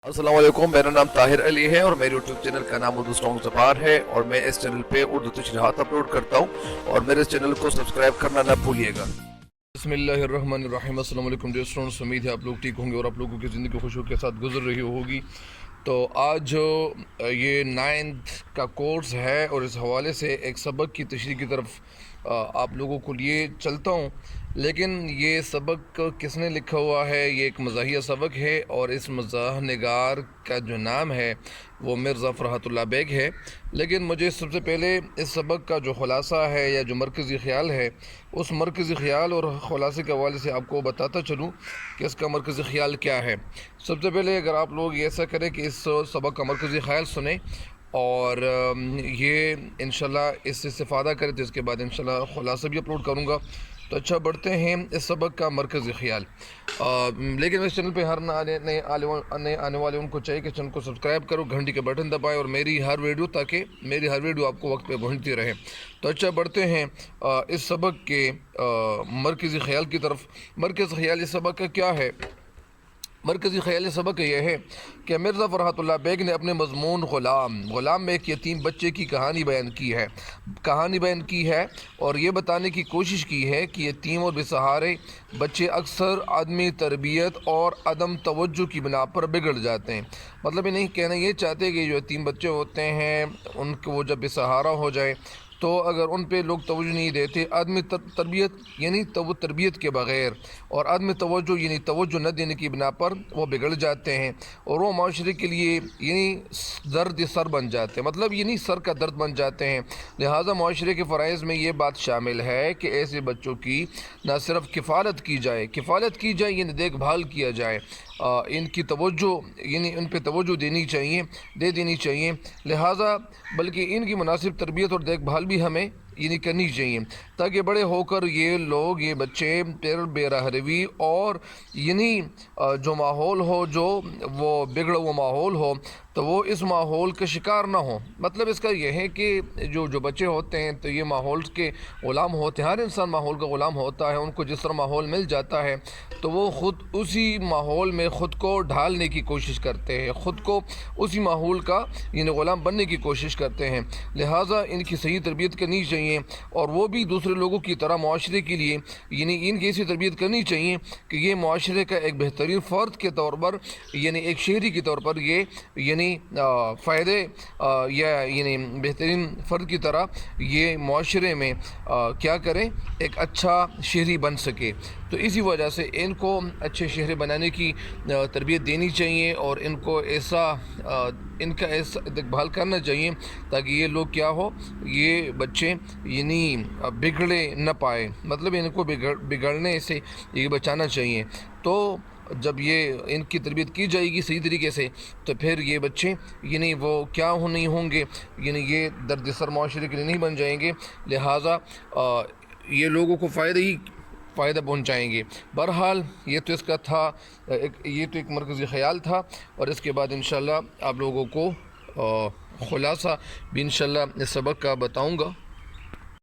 अस्सलाम वालेकुम, मेरा नाम ताहिर अली है और मेरे यूट्यूब चैनल का नाम उर्दू सॉन्ग ज़बान है और मैं इस चैनल पे उर्दू तशरीहात अपलोड करता हूँ और मेरे इस चैनल को सब्सक्राइब करना ना भूलिएगा। बिस्मिल्लाहिर्रहमानिर्रहीम। अस्सलाम वालेकुम डियर स्टूडेंट्स, उम्मीद है आप लोग ठीक होंगे और आप लोगों की ज़िंदगी खुशियों के साथ गुजर रही होगी। तो आज जो ये 9th का कोर्स है और इस हवाले से एक सबक की तशरीह की तरफ आप लोगों को लिए चलता हूँ। लेकिन ये सबक किसने लिखा हुआ है? ये एक मज़ाहिया सबक है और इस मज़ाह निगार का जो नाम है वो मिर्ज़ा फ़रहतुल्लाह बेग है। लेकिन मुझे सबसे पहले इस सबक का जो ख़ुलासा है या जो मरकज़ी ख़्याल है उस मरकज़ी ख़्याल और ख़ुलासे के हवाले से आपको बताता चलूँ कि इसका मरकज़ी ख़्याल क्या है। सबसे पहले अगर आप लोग ऐसा करें कि इस सबक का मरकज़ी ख़्याल सुने और ये इंशाल्लाह इससे इस्तिफ़ादा करें, तो इसके बाद इंशाल्लाह ख़ुलासा भी अपलोड करूँगा। तो अच्छा, बढ़ते हैं इस सबक का मरकज़ी ख़्याल। लेकिन इस चैनल पे हर नए आने वाले उनको चाहिए कि चैनल को सब्सक्राइब करो, घंटी के बटन दबाएं और ताकि मेरी हर वीडियो आपको वक्त पे पहुंचती रहे। तो अच्छा, बढ़ते हैं इस सबक के मरकज़ी ख़्याल की तरफ। मरकज़ी ख़्याल इस सबक का क्या है? मरकज़ी ख़्याल सबक यह है कि मिर्ज़ा फ़रहतुल्लाह बेग ने अपने मज़मून ग़ुलाम में एक यतीम बच्चे की कहानी बयान की है और ये बताने की कोशिश की है कि यतीम और बेसहारे बच्चे अक्सर आदमी तरबियत और अदम तवज्जो की बिना पर बिगड़ जाते हैं। मतलब ये नहीं कहना ये चाहते कि जो यतीम बच्चे होते हैं उनको वो जब बेसहारा हो जाए तो अगर उन पे लोग तवज्जो नहीं देते, आदमी तरबियत यानी वो तरबियत के बग़ैर और आदमी तवज्जो यानी तवज्जो न देने की बिना पर वो बिगड़ जाते हैं और वो माशरे के लिए यानी दर्द सर बन जाते हैं। मतलब यानी सर का दर्द बन जाते हैं। लिहाजा माशरे के फ़राइज़ में ये बात शामिल है कि ऐसे बच्चों की न सिर्फ किफ़ालत की जाए यानी देखभाल किया जाए, इनकी तवज्जो यानी उन पे तवज्जो दे देनी चाहिए। लिहाजा बल्कि इनकी मुनासिब तरबियत और देखभाल भी हमें यानी करनी चाहिए ताकि बड़े होकर ये बच्चे फिर बेरहरवी और यानी जो माहौल हो, जो वो बिगड़ा हुआ माहौल हो, तो वो इस माहौल के शिकार ना हो। मतलब इसका यह है कि जो बच्चे होते हैं तो ये माहौल के ग़ुलाम होते हैं। हर इंसान माहौल का ग़ुलाम होता है। उनको जिस तरह माहौल मिल जाता है तो वो ख़ुद उसी माहौल में ख़ुद को ढालने की कोशिश करते हैं, ख़ुद को उसी माहौल का यानी ग़ुलाम बनने की कोशिश करते हैं। लिहाजा इनकी सही तरबियत करनी चाहिए और वो भी दूसरे लोगों की तरह माशरे के लिए यानी इनकी ऐसी तरबियत करनी चाहिए कि ये माशरे का एक बेहतरीन फ़र्द के तौर पर यानी एक शहरी के तौर पर ये यानी फ़ायदे या यानी बेहतरीन फ़र्द की तरह ये माशरे में क्या करें, एक अच्छा शहरी बन सके। तो इसी वजह से इनको अच्छे शहरी बनाने की तरबियत देनी चाहिए और इनको इनका ऐसा देखभाल करना चाहिए ताकि ये लोग क्या हो, ये बच्चे यानी बिगड़े न पाए। मतलब इनको बिगड़ने से ये बचाना चाहिए। तो जब ये इनकी तरबियत की जाएगी सही तरीके से तो फिर ये बच्चे यानी वो क्या नहीं होंगे, यानी ये दर्द सर माशरे के लिए नहीं बन जाएंगे। लिहाजा ये लोगों को फ़ायदा पहुंचाएंगे। बहरहाल ये तो इसका था ये तो एक मरकज़ी ख़्याल था और इसके बाद इंशाल्लाह आप लोगों को ख़ुलासा भी इंशाल्लाह इस सबक का बताऊंगा।